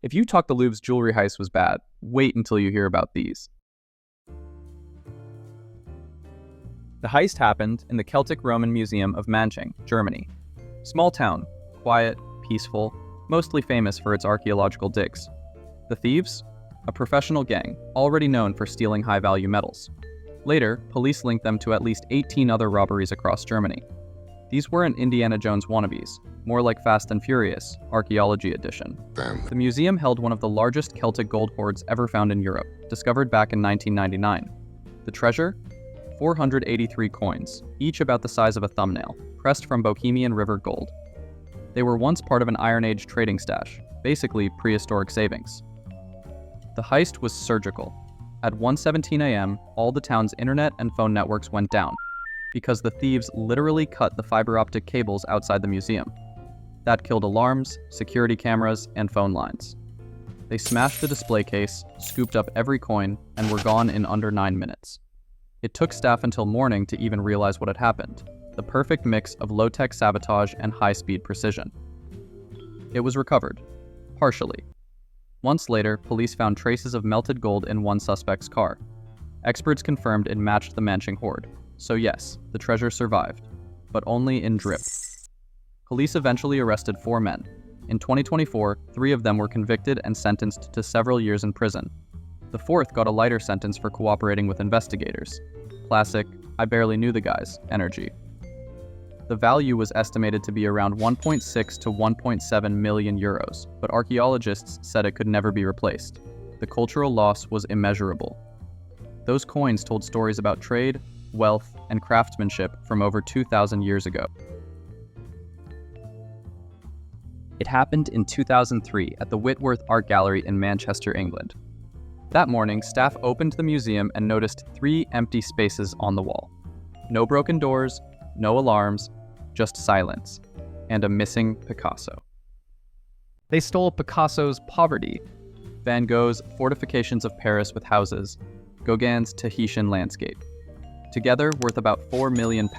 If you thought the Louvre's jewelry heist was bad, wait until you hear about these. The heist happened in the Celtic-Roman Museum of Manching, Germany. Small town, quiet, peaceful, mostly famous for its archaeological digs. The thieves? A professional gang, already known for stealing high-value metals. Later, police linked them to at least 18 other robberies across Germany. These weren't Indiana Jones wannabes, more like Fast and Furious, Archaeology Edition. Damn. The museum held one of the largest Celtic gold hoards ever found in Europe, discovered back in 1999. The treasure? 483 coins, each about the size of a thumbnail, pressed from Bohemian River gold. They were once part of an Iron Age trading stash, basically prehistoric savings. The heist was surgical. At 1:17 a.m., all the town's internet and phone networks went down, because the thieves literally cut the fiber optic cables outside the museum. That killed alarms, security cameras, and phone lines. They smashed the display case, scooped up every coin, and were gone in under 9 minutes. It took staff until morning to even realize what had happened, the perfect mix of low-tech sabotage and high-speed precision. It was recovered, partially. Months later, police found traces of melted gold in one suspect's car. Experts confirmed it matched the Manching hoard. So yes, the treasure survived, but only in drip. Police eventually arrested 4 men. In 2024, 3 of them were convicted and sentenced to several years in prison. The 4th got a lighter sentence for cooperating with investigators. Classic, I barely knew the guys, energy. The value was estimated to be around 1.6 to 1.7 million euros, but archaeologists said it could never be replaced. The cultural loss was immeasurable. Those coins told stories about trade, wealth, and craftsmanship from over 2,000 years ago. It happened in 2003 at the Whitworth Art Gallery in Manchester, England. That morning, staff opened the museum and noticed 3 empty spaces on the wall. No broken doors, no alarms, just silence, and a missing Picasso. They stole Picasso's Poverty, Van Gogh's Fortifications of Paris with Houses, Gauguin's Tahitian Landscape. Together worth about £4 million,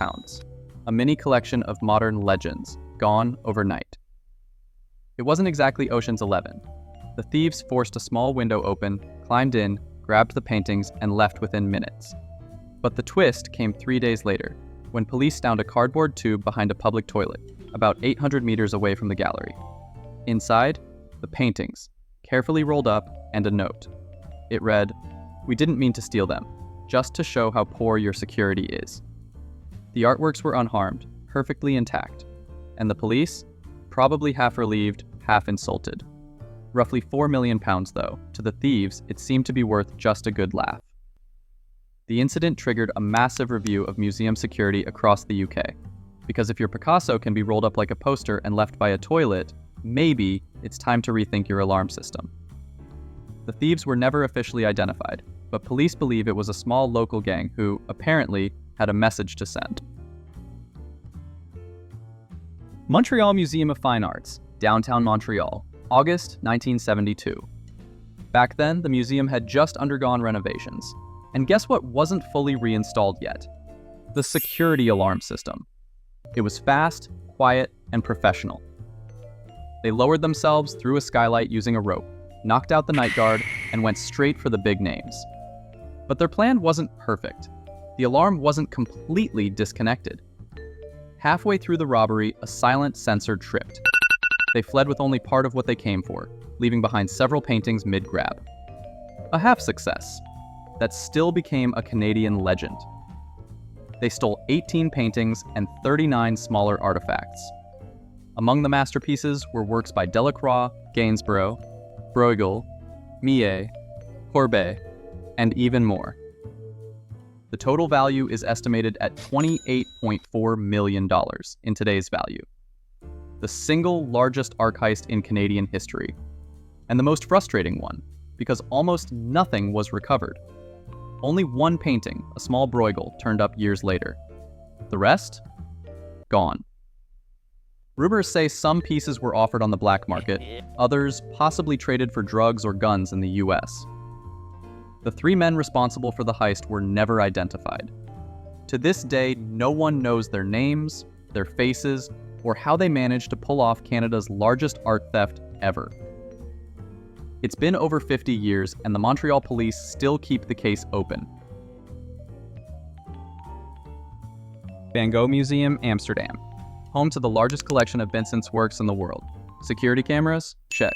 a mini collection of modern legends, gone overnight. It wasn't exactly Ocean's 11. The thieves forced a small window open, climbed in, grabbed the paintings, and left within minutes. But the twist came 3 days later, when police found a cardboard tube behind a public toilet, about 800 meters away from the gallery. Inside, the paintings, carefully rolled up, and a note. It read, "We didn't mean to steal them, just to show how poor your security is." The artworks were unharmed, perfectly intact, and the police? Probably half relieved, half insulted. Roughly £4 million though, to the thieves it seemed to be worth just a good laugh. The incident triggered a massive review of museum security across the UK, because if your Picasso can be rolled up like a poster and left by a toilet, maybe it's time to rethink your alarm system. The thieves were never officially identified, but police believe it was a small local gang who, apparently, had a message to send. Montreal Museum of Fine Arts, downtown Montreal, August 1972. Back then, the museum had just undergone renovations. And guess what wasn't fully reinstalled yet? The security alarm system. It was fast, quiet, and professional. They lowered themselves through a skylight using a rope, knocked out the night guard, and went straight for the big names. But their plan wasn't perfect. The alarm wasn't completely disconnected. Halfway through the robbery, a silent sensor tripped. They fled with only part of what they came for, leaving behind several paintings mid-grab. A half-success that still became a Canadian legend. They stole 18 paintings and 39 smaller artifacts. Among the masterpieces were works by Delacroix, Gainsborough, Bruegel, Millet, Courbet, and even more. The total value is estimated at $28.4 million in today's value. The single largest art heist in Canadian history. And the most frustrating one, because almost nothing was recovered. Only one painting, a small Bruegel, turned up years later. The rest? Gone. Rumors say some pieces were offered on the black market, others possibly traded for drugs or guns in the US. The 3 men responsible for the heist were never identified. To this day, no one knows their names, their faces, or how they managed to pull off Canada's largest art theft ever. It's been over 50 years, and the Montreal police still keep the case open. Gogh Museum, Amsterdam. Home to the largest collection of Vincent's works in the world. Security cameras? Check.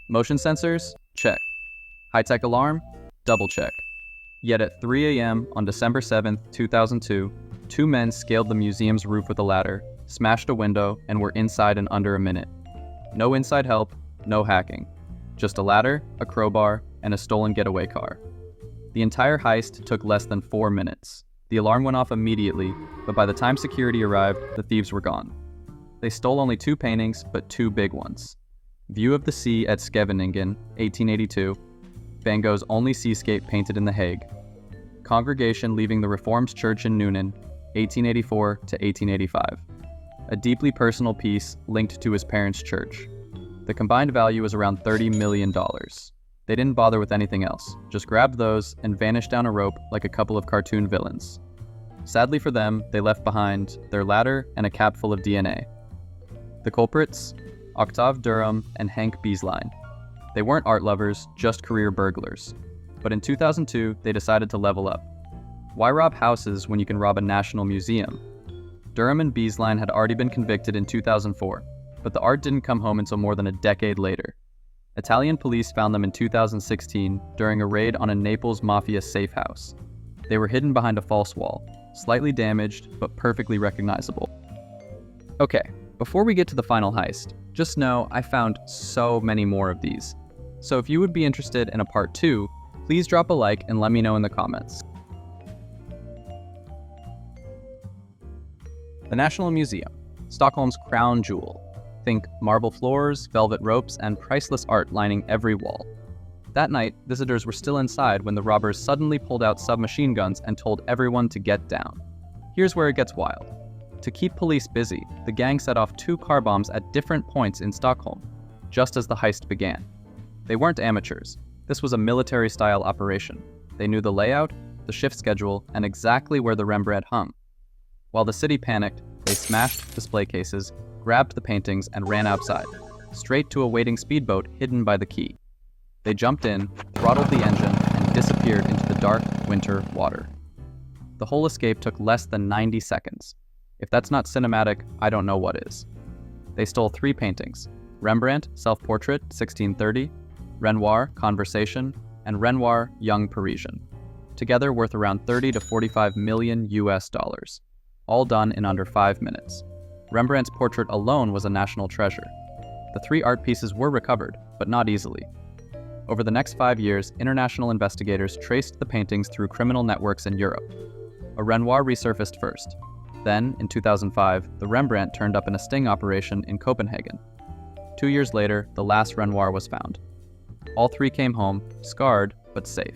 Motion sensors? Check. High-tech alarm? Double check. Yet at 3 a.m. on December 7, 2002, two men scaled the museum's roof with a ladder, smashed a window, and were inside in under a minute. No inside help, no hacking. Just a ladder, a crowbar, and a stolen getaway car. The entire heist took less than 4 minutes. The alarm went off immediately, but by the time security arrived, the thieves were gone. They stole only 2 paintings, but 2 big ones. View of the Sea at Scheveningen, 1882, Van Gogh's only seascape painted in The Hague. Congregation leaving the Reformed Church in Nuenen, 1884 to 1885. A deeply personal piece linked to his parents' church. The combined value was around $30 million. They didn't bother with anything else, just grabbed those and vanished down a rope like a couple of cartoon villains. Sadly for them, they left behind their ladder and a cap full of DNA. The culprits? Octave Durham and Henk Bieslein. They weren't art lovers, just career burglars. But in 2002, they decided to level up. Why rob houses when you can rob a national museum? Durham and Bieslein had already been convicted in 2004, but the art didn't come home until more than a decade later. Italian police found them in 2016 during a raid on a Naples mafia safe house. They were hidden behind a false wall, slightly damaged, but perfectly recognizable. Okay, before we get to the final heist, just know I found so many more of these. So if you would be interested in a part 2, please drop a like and let me know in the comments. The National Museum, Stockholm's crown jewel. Think marble floors, velvet ropes, and priceless art lining every wall. That night, visitors were still inside when the robbers suddenly pulled out submachine guns and told everyone to get down. Here's where it gets wild. To keep police busy, the gang set off 2 car bombs at different points in Stockholm, just as the heist began. They weren't amateurs. This was a military-style operation. They knew the layout, the shift schedule, and exactly where the Rembrandt hung. While the city panicked, they smashed display cases, grabbed the paintings, and ran outside, straight to a waiting speedboat hidden by the quay. They jumped in, throttled the engine, and disappeared into the dark, winter water. The whole escape took less than 90 seconds. If that's not cinematic, I don't know what is. They stole 3 paintings: Rembrandt, Self-Portrait, 1630, Renoir, Conversation, and Renoir, Young Parisian, together worth around 30 to 45 million US dollars, all done in under 5 minutes. Rembrandt's portrait alone was a national treasure. The 3 art pieces were recovered, but not easily. Over the next 5 years, international investigators traced the paintings through criminal networks in Europe. A Renoir resurfaced first. Then, in 2005, the Rembrandt turned up in a sting operation in Copenhagen. 2 years later, the last Renoir was found. All 3 came home, scarred, but safe.